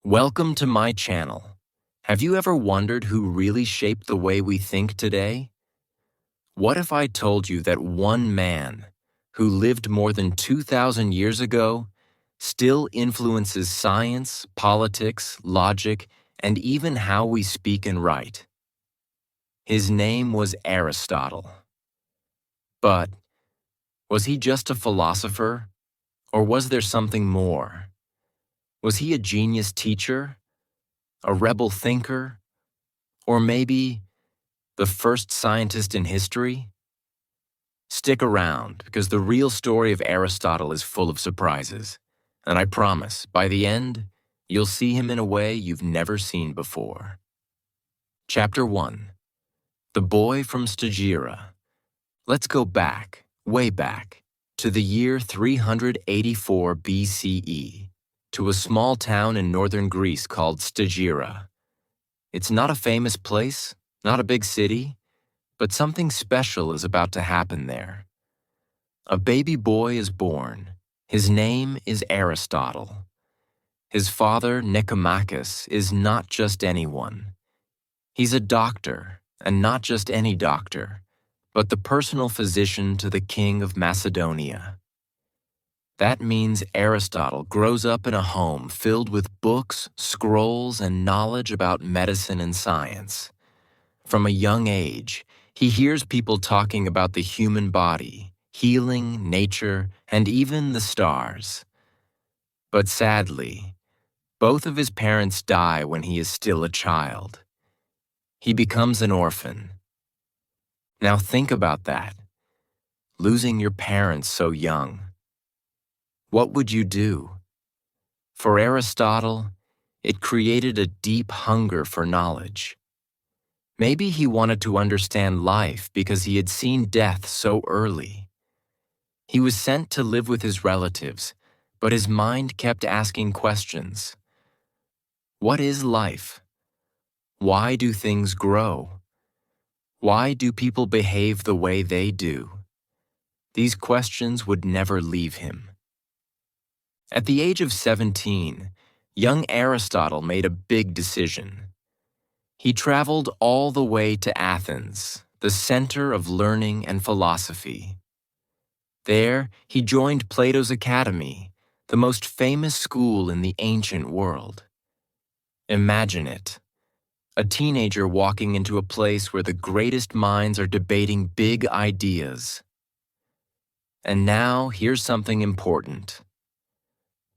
Welcome to my channel. Have you ever wondered who really shaped the way we think today? What if I told you that one man, who lived more than 2,000 years ago, still influences science, politics, logic, and even how we speak and write? His name was Aristotle. But was he just a philosopher, or was there something more? Was he a genius teacher, a rebel thinker, or maybe the first scientist in history? Stick around, because the real story of Aristotle is full of surprises. And I promise, by the end, you'll see him in a way you've never seen before. Chapter 1. The Boy from Stagira. Let's go back, way back, to the year 384 BCE, to a small town in northern Greece called Stagira. It's not a famous place, not a big city, but something special is about to happen there. A baby boy is born. His name is Aristotle. His father, Nicomachus, is not just anyone. He's a doctor, and not just any doctor, but the personal physician to the king of Macedonia. That means Aristotle grows up in a home filled with books, scrolls, and knowledge about medicine and science. From a young age, he hears people talking about the human body, healing, nature, and even the stars. But sadly, both of his parents die when he is still a child. He becomes an orphan. Now think about that, losing your parents so young. What would you do? For Aristotle, it created a deep hunger for knowledge. Maybe he wanted to understand life because he had seen death so early. He was sent to live with his relatives, but his mind kept asking questions. What is life? Why do things grow? Why do people behave the way they do? These questions would never leave him. At the age of 17, young Aristotle made a big decision. He traveled all the way to Athens, the center of learning and philosophy. There, he joined Plato's Academy, the most famous school in the ancient world. Imagine it, a teenager walking into a place where the greatest minds are debating big ideas. And now, here's something important.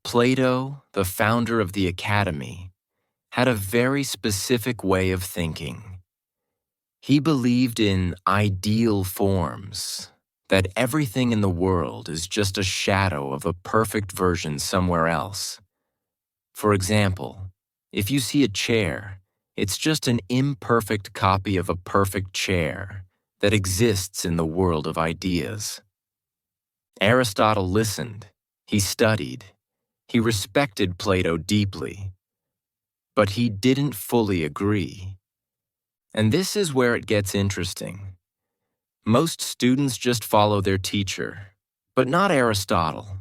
Plato, the founder of the Academy, had a very specific way of thinking. He believed in ideal forms, that everything in the world is just a shadow of a perfect version somewhere else. For example, if you see a chair, it's just an imperfect copy of a perfect chair that exists in the world of ideas. Aristotle listened, he studied, he respected Plato deeply, but he didn't fully agree. And this is where it gets interesting. Most students just follow their teacher, but not Aristotle.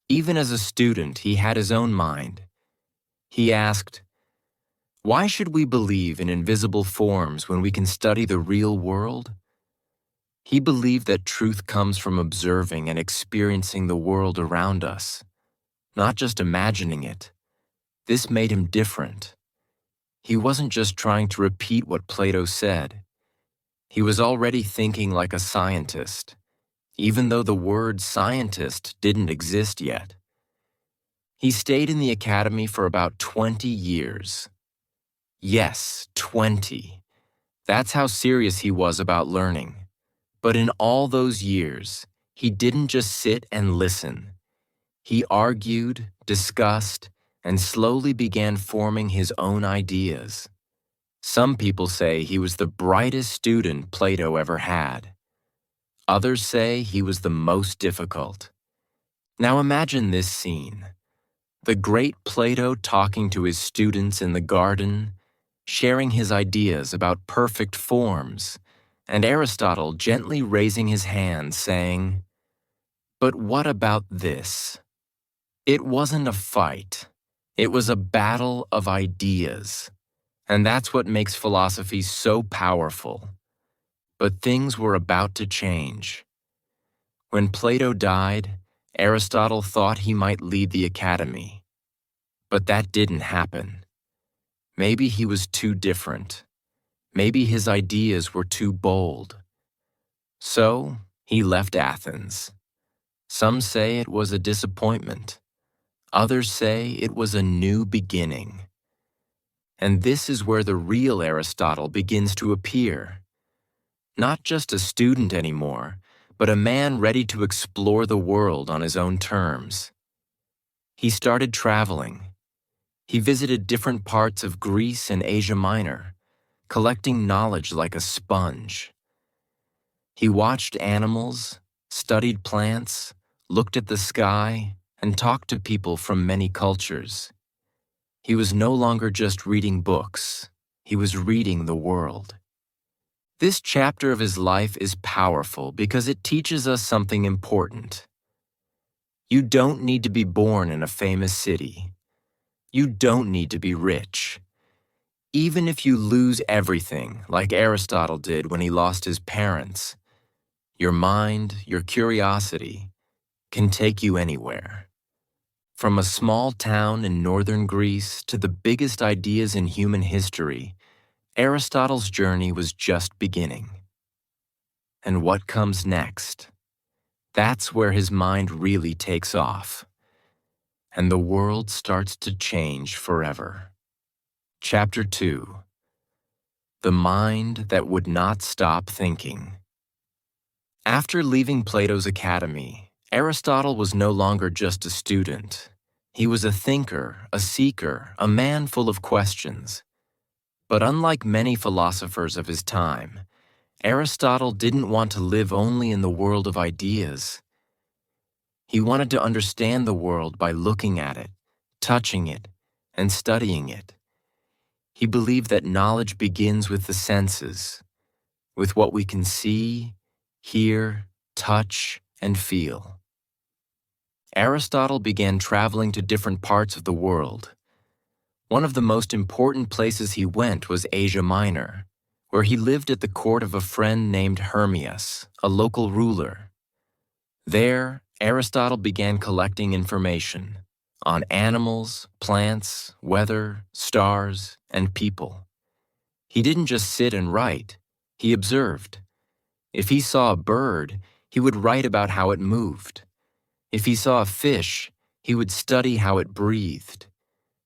Even as a student, he had his own mind. He asked, why should we believe in invisible forms when we can study the real world? He believed that truth comes from observing and experiencing the world around us, not just imagining it. This made him different. He wasn't just trying to repeat what Plato said. He was already thinking like a scientist, even though the word scientist didn't exist yet. He stayed in the academy for about 20 years. Yes, 20. That's how serious he was about learning. But in all those years, he didn't just sit and listen. He argued, discussed, and slowly began forming his own ideas. Some people say he was the brightest student Plato ever had. Others say he was the most difficult. Now imagine this scene. The great Plato talking to his students in the garden, sharing his ideas about perfect forms, and Aristotle gently raising his hand saying, "But what about this?" It wasn't a fight. It was a battle of ideas, and that's what makes philosophy so powerful. But things were about to change. When Plato died, Aristotle thought he might lead the academy. But that didn't happen. Maybe he was too different. Maybe his ideas were too bold. So, he left Athens. Some say it was a disappointment. Others say it was a new beginning. And this is where the real Aristotle begins to appear. Not just a student anymore, but a man ready to explore the world on his own terms. He started traveling. He visited different parts of Greece and Asia Minor, collecting knowledge like a sponge. He watched animals, studied plants, looked at the sky, and talked to people from many cultures. He was no longer just reading books, he was reading the world. This chapter of his life is powerful because it teaches us something important. You don't need to be born in a famous city. You don't need to be rich. Even if you lose everything, like Aristotle did when he lost his parents, your mind, your curiosity, can take you anywhere. From a small town in northern Greece to the biggest ideas in human history, Aristotle's journey was just beginning. And what comes next? That's where his mind really takes off, and the world starts to change forever. Chapter 2: The Mind That Would Not Stop Thinking. After leaving Plato's academy, Aristotle was no longer just a student. He was a thinker, a seeker, a man full of questions. But unlike many philosophers of his time, Aristotle didn't want to live only in the world of ideas. He wanted to understand the world by looking at it, touching it, and studying it. He believed that knowledge begins with the senses, with what we can see, hear, touch, and feel. Aristotle began traveling to different parts of the world. One of the most important places he went was Asia Minor, where he lived at the court of a friend named Hermias, a local ruler. There, Aristotle began collecting information on animals, plants, weather, stars, and people. He didn't just sit and write, he observed. If he saw a bird, he would write about how it moved. If he saw a fish, he would study how it breathed.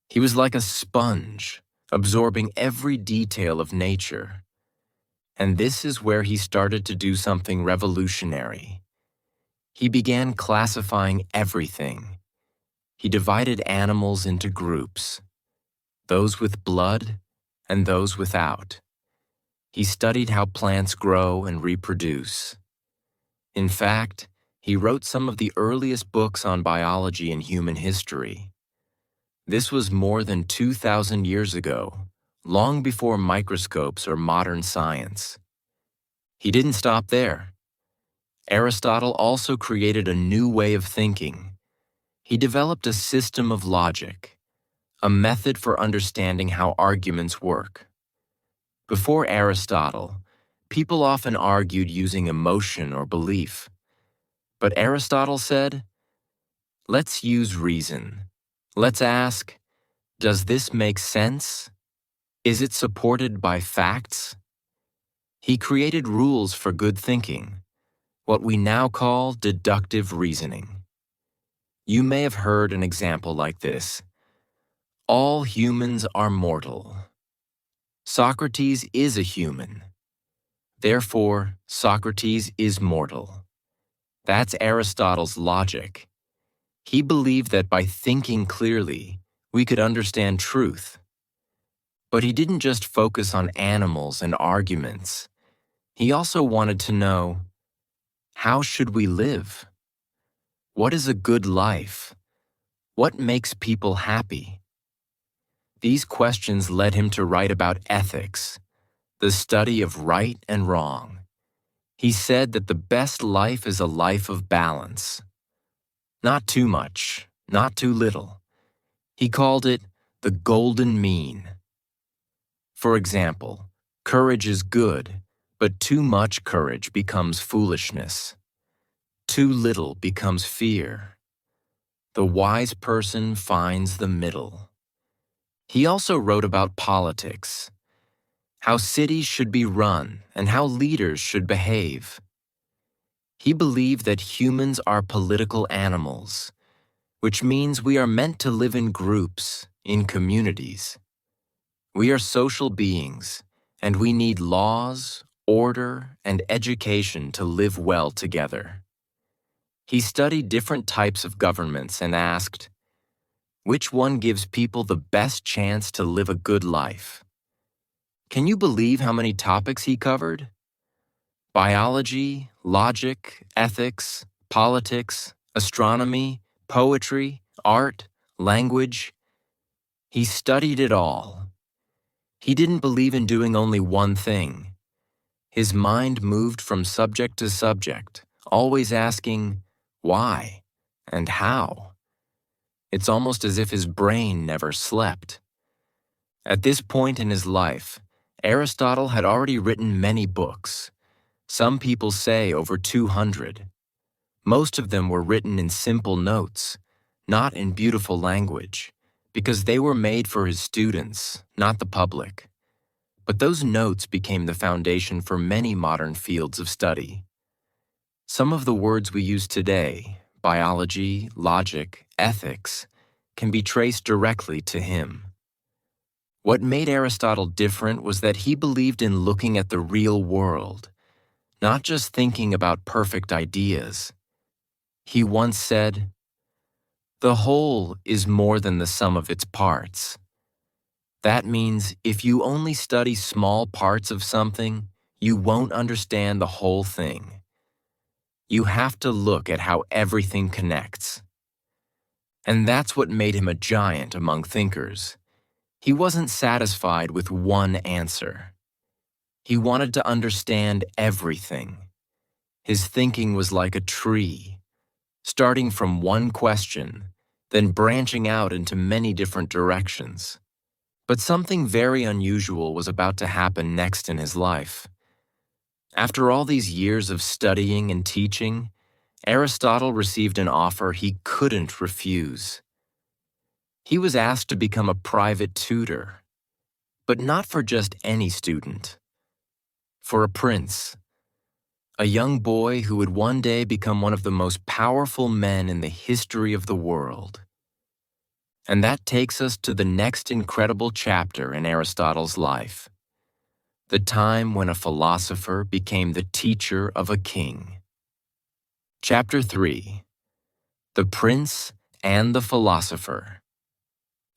He was like a sponge, absorbing every detail of nature. And this is where he started to do something revolutionary. He began classifying everything. He divided animals into groups, those with blood and those without. He studied how plants grow and reproduce. In fact, he wrote some of the earliest books on biology in human history. This was more than 2,000 years ago, long before microscopes or modern science. He didn't stop there. Aristotle also created a new way of thinking. He developed a system of logic, a method for understanding how arguments work. Before Aristotle, people often argued using emotion or belief. But Aristotle said, let's use reason. Let's ask, does this make sense? Is it supported by facts? He created rules for good thinking, what we now call deductive reasoning. You may have heard an example like this. All humans are mortal. Socrates is a human. Therefore, Socrates is mortal. That's Aristotle's logic. He believed that by thinking clearly, we could understand truth. But he didn't just focus on animals and arguments. He also wanted to know, how should we live? What is a good life? What makes people happy? These questions led him to write about ethics, the study of right and wrong. He said that the best life is a life of balance. Not too much, not too little. He called it the golden mean. For example, courage is good, but too much courage becomes foolishness. Too little becomes fear. The wise person finds the middle. He also wrote about politics, how cities should be run and how leaders should behave. He believed that humans are political animals, which means we are meant to live in groups, in communities. We are social beings, and we need laws, order, and education to live well together. He studied different types of governments and asked, which one gives people the best chance to live a good life? Can you believe how many topics he covered? Biology, logic, ethics, politics, astronomy, poetry, art, language. He studied it all. He didn't believe in doing only one thing. His mind moved from subject to subject, always asking, why and how? It's almost as if his brain never slept. At this point in his life, Aristotle had already written many books. Some people say over 200. Most of them were written in simple notes, not in beautiful language, because they were made for his students, not the public. But those notes became the foundation for many modern fields of study. Some of the words we use today, biology, logic, ethics, can be traced directly to him. What made Aristotle different was that he believed in looking at the real world, not just thinking about perfect ideas. He once said, "The whole is more than the sum of its parts." That means if you only study small parts of something, you won't understand the whole thing. You have to look at how everything connects. And that's what made him a giant among thinkers. He wasn't satisfied with one answer. He wanted to understand everything. His thinking was like a tree, starting from one question, then branching out into many different directions. But something very unusual was about to happen next in his life. After all these years of studying and teaching, Aristotle received an offer he couldn't refuse. He was asked to become a private tutor, but not for just any student. For a prince, a young boy who would one day become one of the most powerful men in the history of the world. And that takes us to the next incredible chapter in Aristotle's life, the time when a philosopher became the teacher of a king. Chapter 3: The Prince and the Philosopher.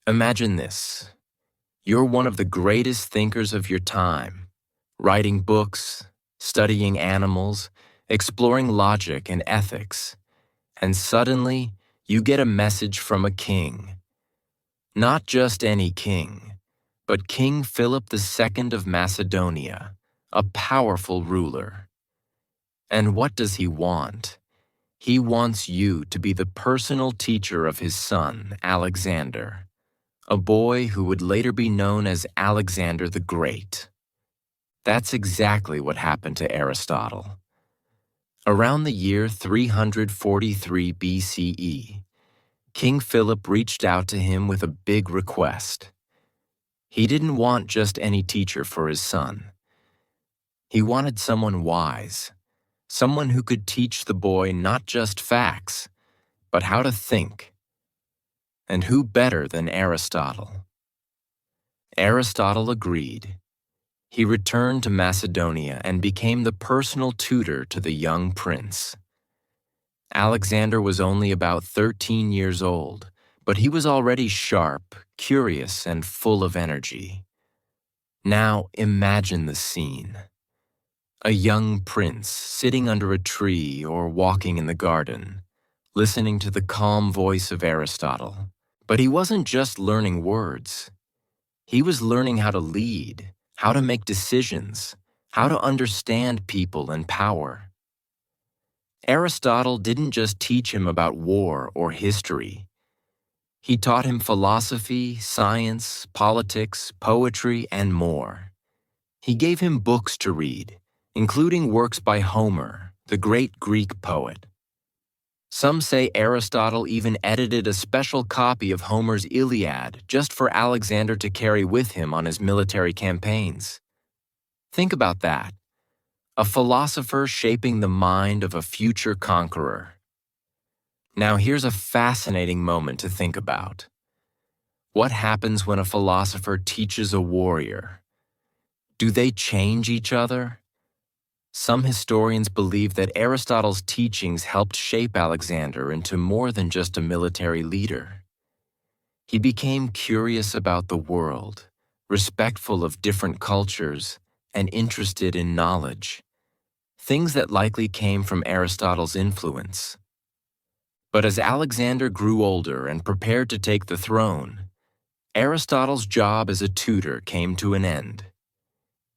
Imagine this. You're one of the greatest thinkers of your time, writing books, studying animals, exploring logic and ethics, and suddenly you get a message from a king. Not just any king, but King Philip II of Macedonia, a powerful ruler. And what does he want? He wants you to be the personal teacher of his son, Alexander, a boy who would later be known as Alexander the Great. That's exactly what happened to Aristotle. Around the year 343 BCE, King Philip reached out to him with a big request. He didn't want just any teacher for his son. He wanted someone wise, someone who could teach the boy not just facts, but how to think. And who better than Aristotle? Aristotle agreed. He returned to Macedonia and became the personal tutor to the young prince. Alexander was only about 13 years old, but he was already sharp, curious, and full of energy. Now imagine the scene. A young prince sitting under a tree or walking in the garden, listening to the calm voice of Aristotle. But he wasn't just learning words. He was learning how to lead, how to make decisions, how to understand people and power. Aristotle didn't just teach him about war or history. He taught him philosophy, science, politics, poetry, and more. He gave him books to read, including works by Homer, the great Greek poet. Some say Aristotle even edited a special copy of Homer's Iliad just for Alexander to carry with him on his military campaigns. Think about that. A philosopher shaping the mind of a future conqueror. Now here's a fascinating moment to think about. What happens when a philosopher teaches a warrior? Do they change each other? Some historians believe that Aristotle's teachings helped shape Alexander into more than just a military leader. He became curious about the world, respectful of different cultures, and interested in knowledge, things that likely came from Aristotle's influence. But as Alexander grew older and prepared to take the throne, Aristotle's job as a tutor came to an end.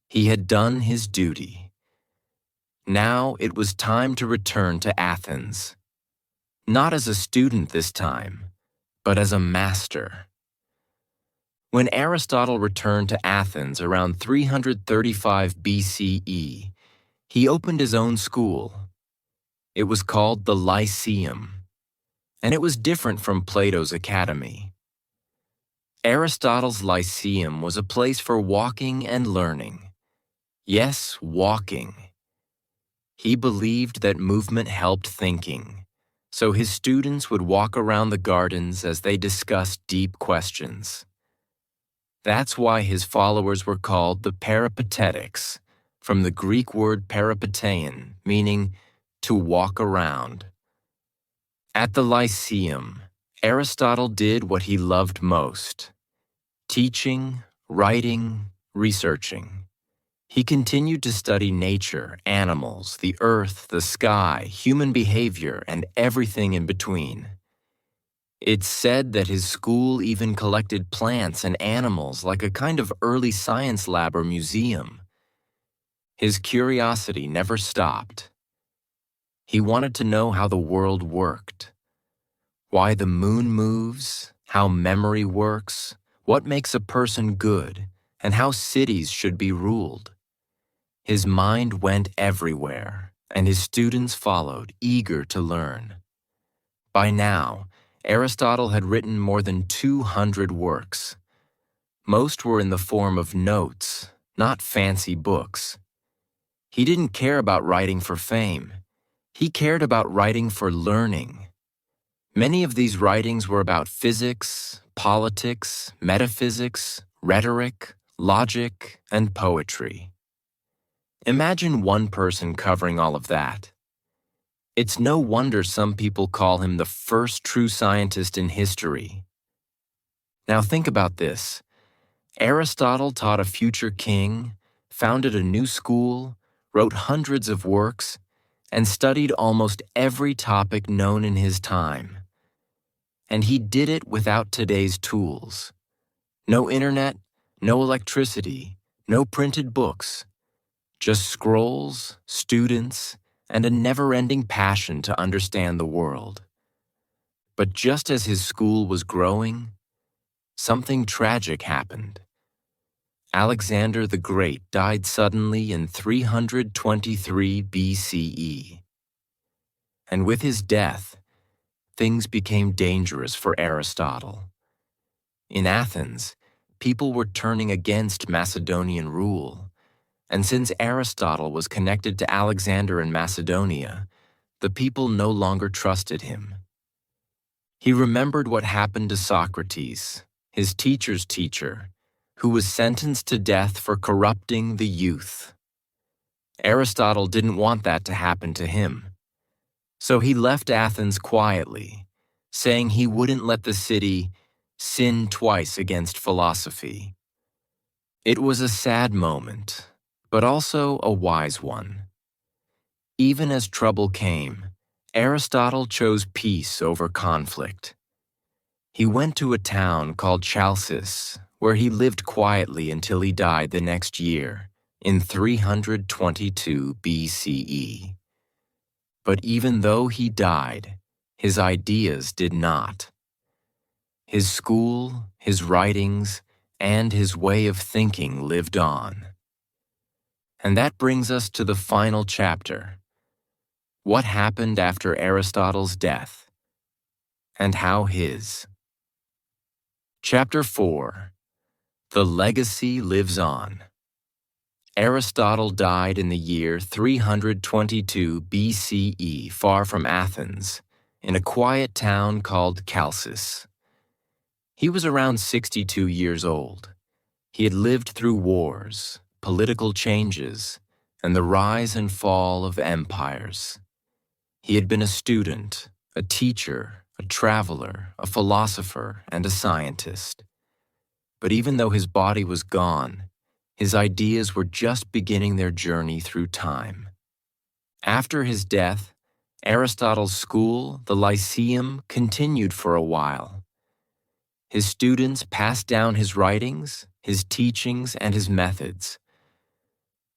He had done his duty. Now it was time to return to Athens. Not as a student this time, but as a master. When Aristotle returned to Athens around 335 BCE, he opened his own school. It was called the Lyceum, and it was different from Plato's academy. Aristotle's Lyceum was a place for walking and learning. Yes, walking. He believed that movement helped thinking, so his students would walk around the gardens as they discussed deep questions. That's why his followers were called the Peripatetics, from the Greek word peripatein, meaning to walk around. At the Lyceum, Aristotle did what he loved most: teaching, writing, researching. He continued to study nature, animals, the earth, the sky, human behavior, and everything in between. It's said that his school even collected plants and animals like a kind of early science lab or museum. His curiosity never stopped. He wanted to know how the world worked, why the moon moves, how memory works, what makes a person good, and how cities should be ruled. His mind went everywhere, and his students followed, eager to learn. By now, Aristotle had written more than 200 works. Most were in the form of notes, not fancy books. He didn't care about writing for fame. He cared about writing for learning. Many of these writings were about physics, politics, metaphysics, rhetoric, logic, and poetry. Imagine one person covering all of that. It's no wonder some people call him the first true scientist in history. Now think about this. Aristotle taught a future king, founded a new school, wrote hundreds of works, and studied almost every topic known in his time. And he did it without today's tools. No internet, no electricity, no printed books. Just scrolls, students, and a never-ending passion to understand the world. But just as his school was growing, something tragic happened. Alexander the Great died suddenly in 323 BCE. And with his death, things became dangerous for Aristotle. In Athens, people were turning against Macedonian rule. And since Aristotle was connected to Alexander in Macedonia, the people no longer trusted him. He remembered what happened to Socrates, his teacher's teacher, who was sentenced to death for corrupting the youth. Aristotle didn't want that to happen to him. So he left Athens quietly, saying he wouldn't let the city sin twice against philosophy. It was a sad moment, but also a wise one. Even as trouble came, Aristotle chose peace over conflict. He went to a town called Chalcis, where he lived quietly until he died the next year, in 322 BCE. But even though he died, his ideas did not. His school, his writings, and his way of thinking lived on. And that brings us to the final chapter. What happened after Aristotle's death, and how his. Chapter 4. The Legacy Lives On. Aristotle died in the year 322 BCE, far from Athens, in a quiet town called Chalcis. He was around 62 years old. He had lived through wars, political changes, and the rise and fall of empires. He had been a student, a teacher, a traveler, a philosopher, and a scientist. But even though his body was gone, his ideas were just beginning their journey through time. After his death, Aristotle's school, the Lyceum, continued for a while. His students passed down his writings, his teachings, and his methods.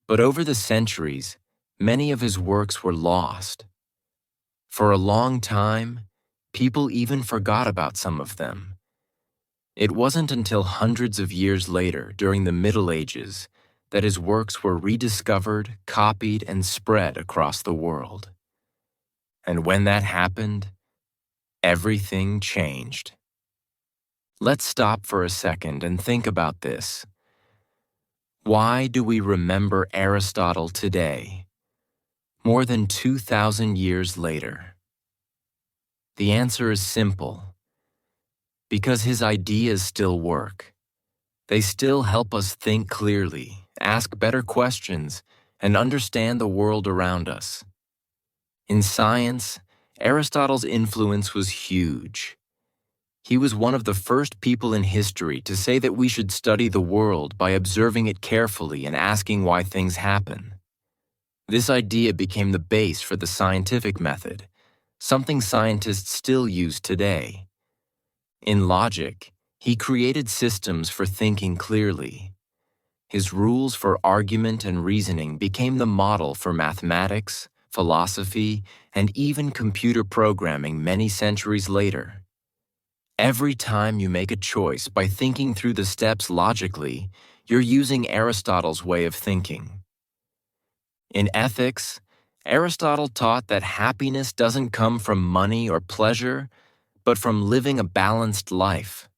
But over the centuries, many of his works were lost. For a long time, people even forgot about some of them. It wasn't until hundreds of years later, during the Middle Ages, that his works were rediscovered, copied, and spread across the world. And when that happened, everything changed. Let's stop for a second and think about this. Why do we remember Aristotle today, more than 2,000 years later? The answer is simple. Because his ideas still work. They still help us think clearly, ask better questions, and understand the world around us. In science, Aristotle's influence was huge. He was one of the first people in history to say that we should study the world by observing it carefully and asking why things happen. This idea became the base for the scientific method, something scientists still use today. In logic, he created systems for thinking clearly. His rules for argument and reasoning became the model for mathematics, philosophy, and even computer programming many centuries later. Every time you make a choice by thinking through the steps logically, you're using Aristotle's way of thinking. In ethics, Aristotle taught that happiness doesn't come from money or pleasure, but from living a balanced life.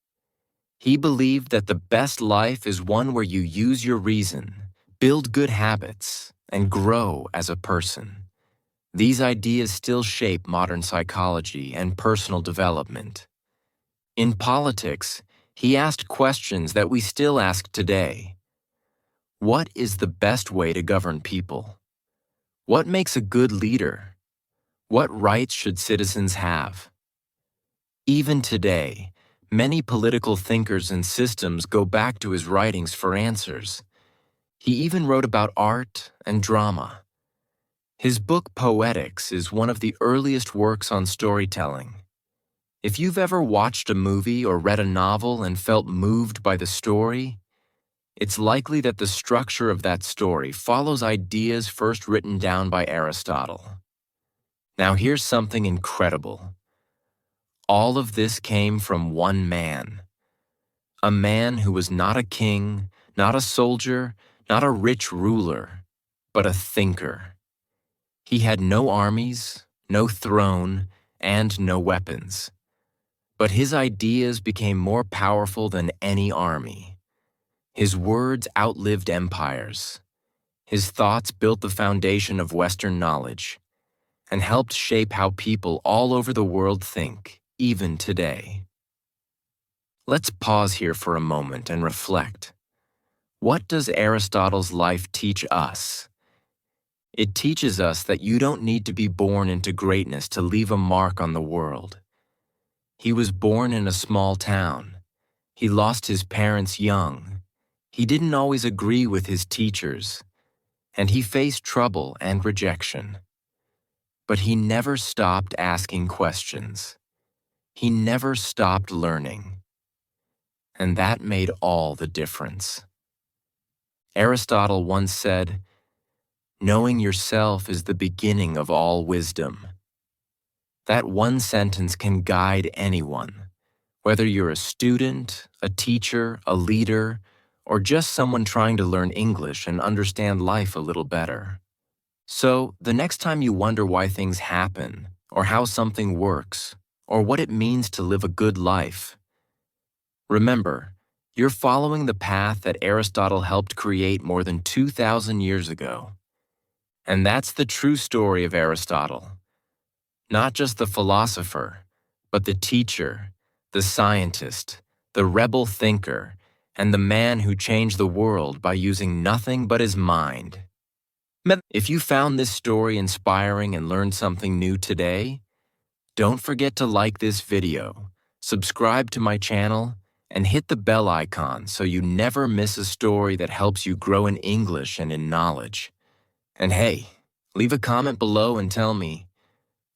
He believed that the best life is one where you use your reason, build good habits, and grow as a person. These ideas still shape modern psychology and personal development. In politics, he asked questions that we still ask today. What is the best way to govern people? What makes a good leader? What rights should citizens have? Even today, many political thinkers and systems go back to his writings for answers. He even wrote about art and drama. His book Poetics is one of the earliest works on storytelling. If you've ever watched a movie or read a novel and felt moved by the story, it's likely that the structure of that story follows ideas first written down by Aristotle. Now here's something incredible. All of this came from one man. A man who was not a king, not a soldier, not a rich ruler, but a thinker. He had no armies, no throne, and no weapons. But his ideas became more powerful than any army. His words outlived empires. His thoughts built the foundation of Western knowledge and helped shape how people all over the world think, even today. Let's pause here for a moment and reflect. What does Aristotle's life teach us? It teaches us that you don't need to be born into greatness to leave a mark on the world. He was born in a small town. He lost his parents young. He didn't always agree with his teachers, and he faced trouble and rejection. But he never stopped asking questions. He never stopped learning. And that made all the difference. Aristotle once said, "Knowing yourself is the beginning of all wisdom." That one sentence can guide anyone, Whether you're a student, a teacher, a leader, or just someone trying to learn English and understand life a little better. So, the next time you wonder why things happen, or how something works, or what it means to live a good life, remember, you're following the path that Aristotle helped create more than 2,000 years ago. And that's the true story of Aristotle. Not just the philosopher, but the teacher, the scientist, the rebel thinker, and the man who changed the world by using nothing but his mind. If you found this story inspiring and learned something new today, don't forget to like this video, subscribe to my channel, and hit the bell icon so you never miss a story that helps you grow in English and in knowledge. And hey, leave a comment below and tell me,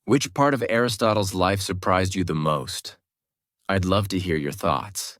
which part of Aristotle's life surprised you the most? I'd love to hear your thoughts.